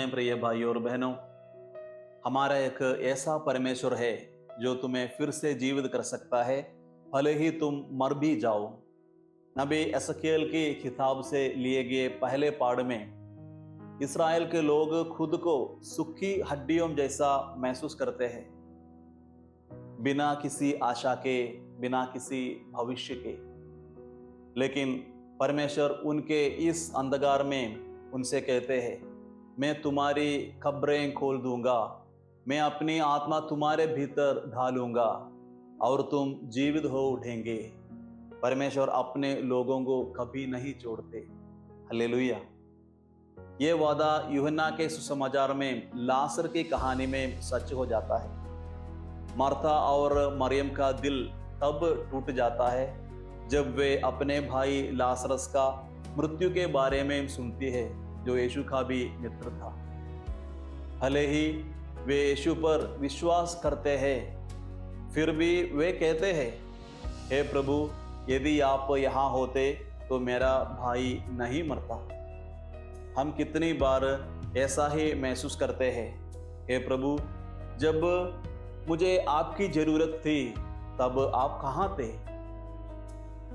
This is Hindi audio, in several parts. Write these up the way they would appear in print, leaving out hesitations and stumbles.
में प्रिय भाइयों और बहनों, हमारा एक ऐसा परमेश्वर है जो तुम्हें फिर से जीवित कर सकता है, भले ही तुम मर भी जाओ। नबी एसकेल की किताब से लिए गए पहले पाठ में इस्राएल के लोग खुद को सूखी हड्डियों जैसा महसूस करते हैं, बिना किसी आशा के, बिना किसी भविष्य के। लेकिन परमेश्वर उनके इस अंधकार में उनसे कहते हैं, मैं तुम्हारी कब्रें खोल दूंगा, मैं अपनी आत्मा तुम्हारे भीतर ढालूंगा और तुम जीवित हो उठेंगे। परमेश्वर अपने लोगों को कभी नहीं छोड़ते। हालेलुया। ये वादा यूहन्ना के सुसमाचार में लासर की कहानी में सच हो जाता है। मार्था और मरियम का दिल तब टूट जाता है जब वे अपने भाई लासरस का मृत्यु के बारे में सुनती है, जो यीशु का भी मित्र था। भले ही वे यीशु पर विश्वास करते हैं, फिर भी वे कहते हैं, हे प्रभु, यदि आप यहाँ होते तो मेरा भाई नहीं मरता। हम कितनी बार ऐसा ही महसूस करते हैं, हे प्रभु, जब मुझे आपकी जरूरत थी तब आप कहाँ थे।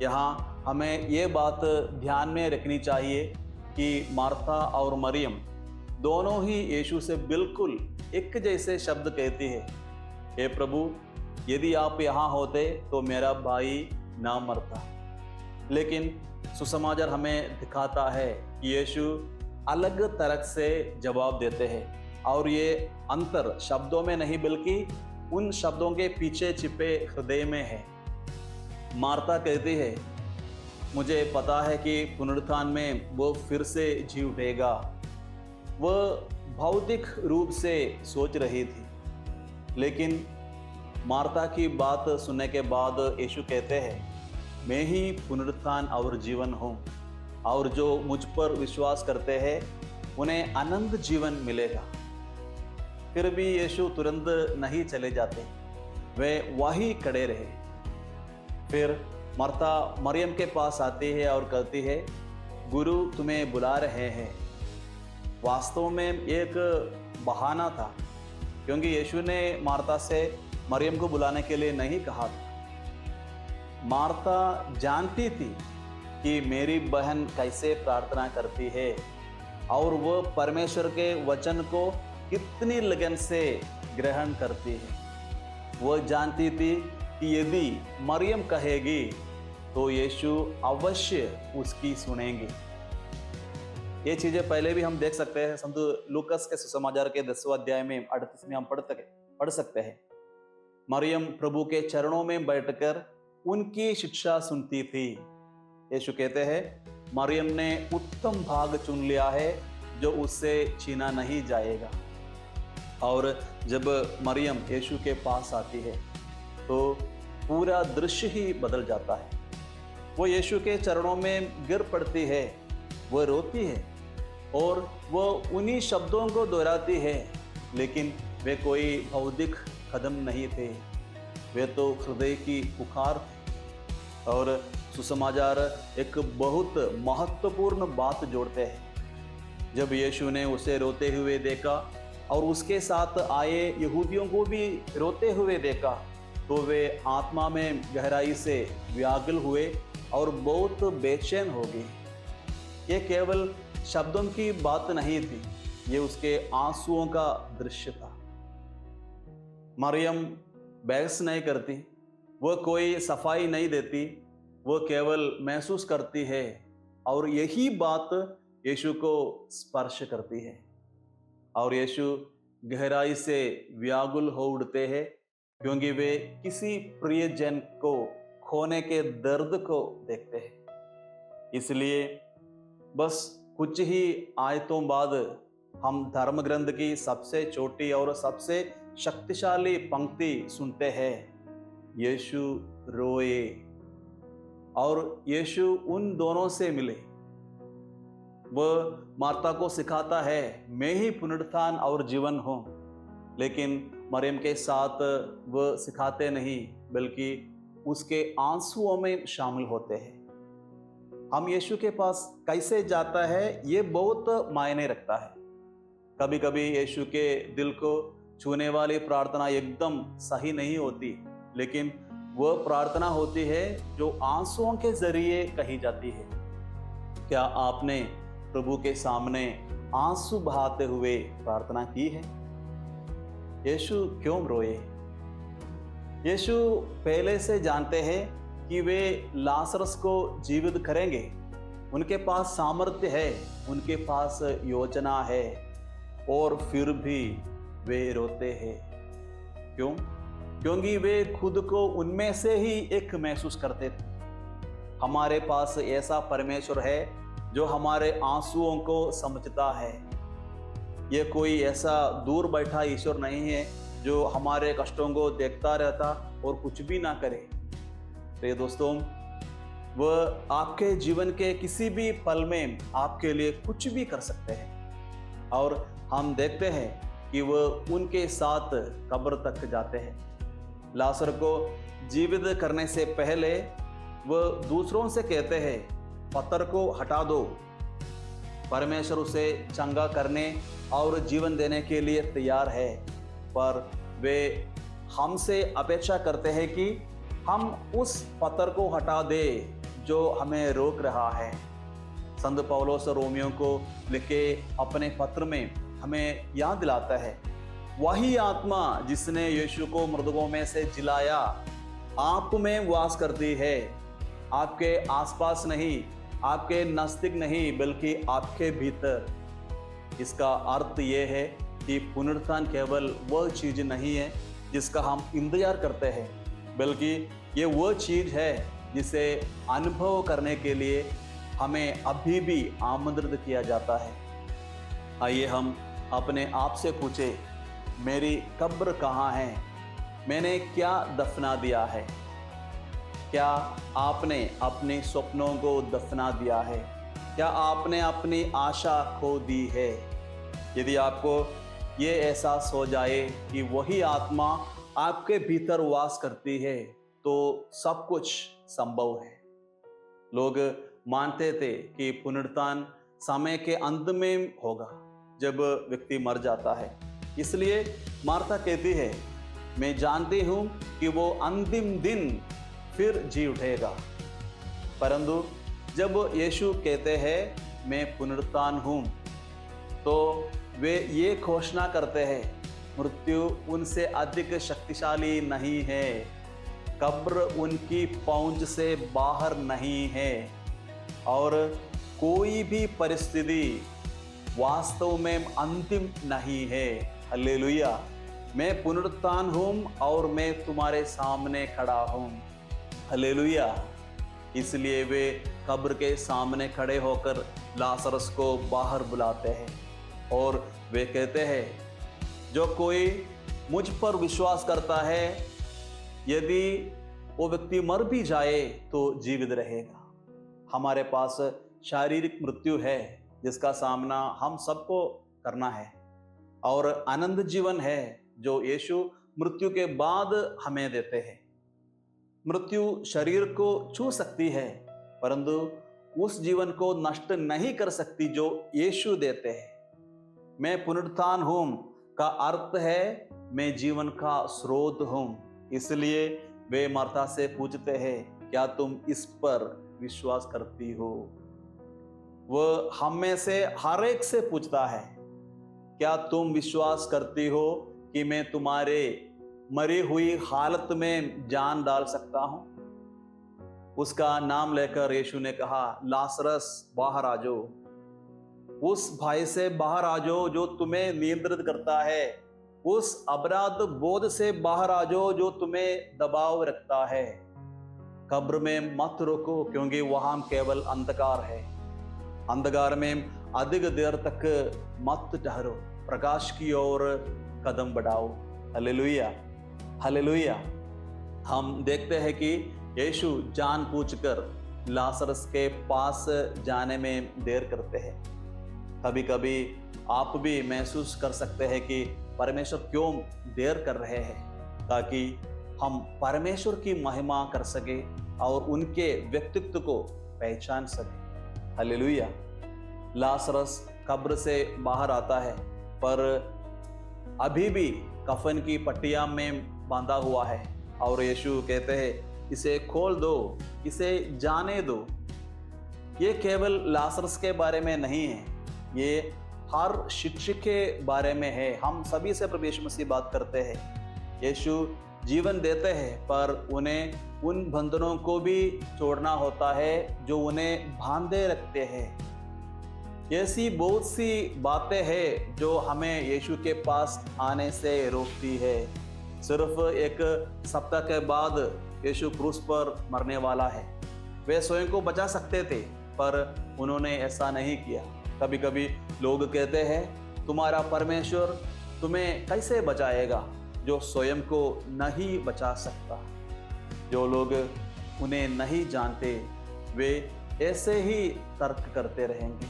यहाँ हमें ये बात ध्यान में रखनी चाहिए कि मार्था और मरियम दोनों ही यीशु से बिल्कुल एक जैसे शब्द कहती है, हे प्रभु, यदि आप यहाँ होते तो मेरा भाई ना मरता। लेकिन सुसमाचार हमें दिखाता है कि यीशु अलग तरह से जवाब देते हैं, और ये अंतर शब्दों में नहीं बल्कि उन शब्दों के पीछे छिपे हृदय में है। मार्था कहती है, मुझे पता है कि पुनरुत्थान में वो फिर से जी उठेगा। वह भौतिक रूप से सोच रही थी, लेकिन मार्था की बात सुनने के बाद यीशु कहते हैं, मैं ही पुनरुत्थान और जीवन हूँ, और जो मुझ पर विश्वास करते हैं उन्हें अनंत जीवन मिलेगा। फिर भी यीशु तुरंत नहीं चले जाते, वे वहीं खड़े रहे। फिर मार्था मरियम के पास आती है और कहती है, गुरु तुम्हें बुला रहे हैं। वास्तव में एक बहाना था, क्योंकि यीशु ने मार्था से मरियम को बुलाने के लिए नहीं कहा था। मार्था जानती थी कि मेरी बहन कैसे प्रार्थना करती है और वह परमेश्वर के वचन को कितनी लगन से ग्रहण करती है। वह जानती थी कि यदि मरियम कहेगी तो यीशु अवश्य उसकी सुनेंगे। ये चीजें पहले भी हम देख सकते हैं। संत लूकस के सुसमाचार के 10वां अध्याय में 38 में हम पढ़ सकते हैं। मरियम प्रभु के चरणों में बैठकर उनकी शिक्षा सुनती थी। यीशु कहते हैं, मरियम ने उत्तम भाग चुन लिया है जो उससे छीना नहीं जाएगा। और जब मरियम यीशु के पास आती है तो पूरा दृश्य ही बदल जाता है। वो यीशु के चरणों में गिर पड़ती है, वो रोती है और वो उन्हीं शब्दों को दोहराती है, लेकिन वे कोई भौतिक कदम नहीं थे, वे तो हृदय की पुकार थे। और सुसमाचार एक बहुत महत्वपूर्ण बात जोड़ते हैं। जब यीशु ने उसे रोते हुए देखा और उसके साथ आए यहूदियों को भी रोते हुए देखा, तो वे आत्मा में गहराई से व्याकुल हुए और बहुत बेचैन हो गए। ये केवल शब्दों की बात नहीं थी, ये उसके आंसुओं का दृश्य था। मरियम बहस नहीं करती, वह कोई सफाई नहीं देती, वो केवल महसूस करती है, और यही बात यीशु को स्पर्श करती है। और यीशु गहराई से व्याकुल हो उठते हैं, क्योंकि वे किसी प्रियजन को खोने के दर्द को देखते हैं। इसलिए बस कुछ ही आयतों बाद हम धर्म ग्रंथ की सबसे छोटी और सबसे शक्तिशाली पंक्ति सुनते हैं, यीशु रोए। और यीशु उन दोनों से मिले। वह मार्था को सिखाता है, मैं ही पुनरुत्थान और जीवन हूं, लेकिन मरियम के साथ वह सिखाते नहीं, बल्कि उसके आंसुओं में शामिल होते हैं। हम यीशु के पास कैसे जाता है, ये बहुत मायने रखता है। कभी कभी यीशु के दिल को छूने वाली प्रार्थना एकदम सही नहीं होती, लेकिन वह प्रार्थना होती है जो आंसुओं के जरिए कही जाती है। क्या आपने प्रभु के सामने आंसू बहाते हुए प्रार्थना की है? यीशु क्यों रोए? यीशु पहले से जानते हैं कि वे लाजरस को जीवित करेंगे। उनके पास सामर्थ्य है, उनके पास योजना है, और फिर भी वे रोते हैं। क्यों? क्योंकि वे खुद को उनमें से ही एक महसूस करते थे। हमारे पास ऐसा परमेश्वर है जो हमारे आंसुओं को समझता है। ये कोई ऐसा दूर बैठा ईश्वर नहीं है जो हमारे कष्टों को देखता रहता और कुछ भी ना करे। तो दोस्तों, वह आपके जीवन के किसी भी पल में आपके लिए कुछ भी कर सकते हैं, और हम देखते हैं कि वह उनके साथ कब्र तक जाते हैं। लाजर को जीवित करने से पहले वह दूसरों से कहते हैं, पत्थर को हटा दो। परमेश्वर उसे चंगा करने और जीवन देने के लिए तैयार है, पर वे हमसे अपेक्षा करते हैं कि हम उस पत्थर को हटा दें जो हमें रोक रहा है। संत पौलुस रोमियो को लिखे अपने पत्र में हमें याद दिलाता है, वही आत्मा जिसने यीशु को मृतकों में से जिलाया आप में वास करती है। आपके आसपास नहीं, आपके नजदीक नहीं, बल्कि आपके भीतर। इसका अर्थ यह है कि पुनरुत्थान केवल वह चीज नहीं है जिसका हम इंतजार करते हैं, बल्कि ये वह चीज है जिसे अनुभव करने के लिए हमें अभी भी आमंत्रित किया जाता है। आइए हम अपने आप से पूछे, मेरी कब्र कहाँ है? मैंने क्या दफना दिया है? क्या आपने अपने सपनों को दफना दिया है? क्या आपने अपनी आशा खो दी है? यदि आपको ये एहसास हो जाए कि वही आत्मा आपके भीतर वास करती है, तो सब कुछ संभव है। लोग मानते थे कि पुनरुत्थान समय के अंत में होगा, जब व्यक्ति मर जाता है। इसलिए मार्था कहती है, मैं जानती हूँ कि वो अंतिम दिन फिर जी उठेगा। परंतु जब यीशु कहते हैं मैं पुनरुत्थान हूँ, तो वे ये घोषणा करते हैं, मृत्यु उनसे अधिक शक्तिशाली नहीं है, कब्र उनकी पहुंच से बाहर नहीं है, और कोई भी परिस्थिति वास्तव में अंतिम नहीं है। हालेलुया! मैं पुनरुत्थान हूँ और मैं तुम्हारे सामने खड़ा हूँ। हालेलुया! इसलिए वे कब्र के सामने खड़े होकर लाजरस को बाहर बुलाते हैं और वे कहते हैं, जो कोई मुझ पर विश्वास करता है, यदि वो व्यक्ति मर भी जाए तो जीवित रहेगा। हमारे पास शारीरिक मृत्यु है जिसका सामना हम सबको करना है, और आनंद जीवन है जो यीशु मृत्यु के बाद हमें देते हैं। मृत्यु शरीर को छू सकती है, परंतु उस जीवन को नष्ट नहीं कर सकती जो यीशु देते हैं। मैं पुनरुत्थान हूँ का अर्थ है मैं जीवन का स्रोत हूँ। इसलिए वे मार्था से पूछते हैं, क्या तुम इस पर विश्वास करती हो? वह हम में से हर एक से पूछता है, क्या तुम विश्वास करती हो कि मैं तुम्हारे मरी हुई हालत में जान डाल सकता हूं? उसका नाम लेकर यीशु ने कहा, लाजरस बाहर आ जाओ। उस भाई से बाहर आ जाओ जो तुम्हें नियंत्रित करता है। उस अपराध बोध से बाहर आ जाओ जो तुम्हें दबाव रखता है। कब्र में मत रुको, क्योंकि वहां केवल अंधकार है। अंधकार में अधिक देर तक मत ठहरो, प्रकाश की ओर कदम बढ़ाओ। Hallelujah, hallelujah. हम देखते हैं कि यीशु जानबूझकर लाजरस के पास जाने में देर करते हैं। कभी कभी आप भी महसूस कर सकते हैं कि परमेश्वर क्यों देर कर रहे हैं, ताकि हम परमेश्वर की महिमा कर सके और उनके व्यक्तित्व को पहचान सके। हालेलुया। लाजरस कब्र से बाहर आता है पर अभी भी कफन की पट्टियां में बांधा हुआ है। और यीशु कहते हैं, इसे खोल दो, इसे जाने दो। ये केवल लाजरस के बारे में नहीं है, ये हर शिक्षक के बारे में है। हम सभी से प्रभु यीशु मसीह बात करते हैं। यीशु जीवन देते हैं, पर उन्हें उन बंधनों को भी छोड़ना होता है जो उन्हें बांधे रखते हैं। ऐसी बहुत सी बातें हैं जो हमें यीशु के पास आने से रोकती है। सिर्फ एक सप्ताह के बाद यीशु क्रूस पर मरने वाला है। वे स्वयं को बचा सकते थे, पर उन्होंने ऐसा नहीं किया। कभी कभी लोग कहते हैं, तुम्हारा परमेश्वर तुम्हें कैसे बचाएगा जो स्वयं को नहीं बचा सकता। जो लोग उन्हें नहीं जानते वे ऐसे ही तर्क करते रहेंगे।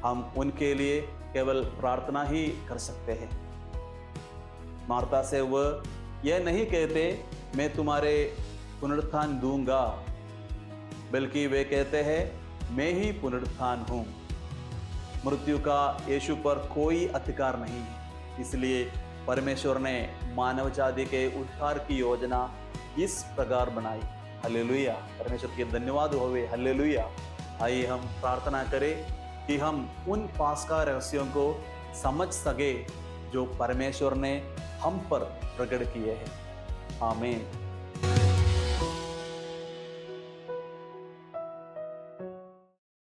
हम उनके लिए केवल प्रार्थना ही कर सकते हैं। मार्था से वह यह नहीं कहते, मैं तुम्हारे पुनरुत्थान दूंगा, बल्कि वे कहते हैं, मैं ही पुनरुत्थान हूँ। मृत्यु का यीशु पर कोई अधिकार नहीं है। इसलिए परमेश्वर ने मानव जाति के उद्धार की योजना इस प्रकार बनाई। हालेलुया, परमेश्वर के धन्यवाद होवे। हालेलुया। आइए हम प्रार्थना करें कि हम उन पास्का रहस्यों को समझ सके जो परमेश्वर ने हम पर प्रकट किए हैं। आमीन।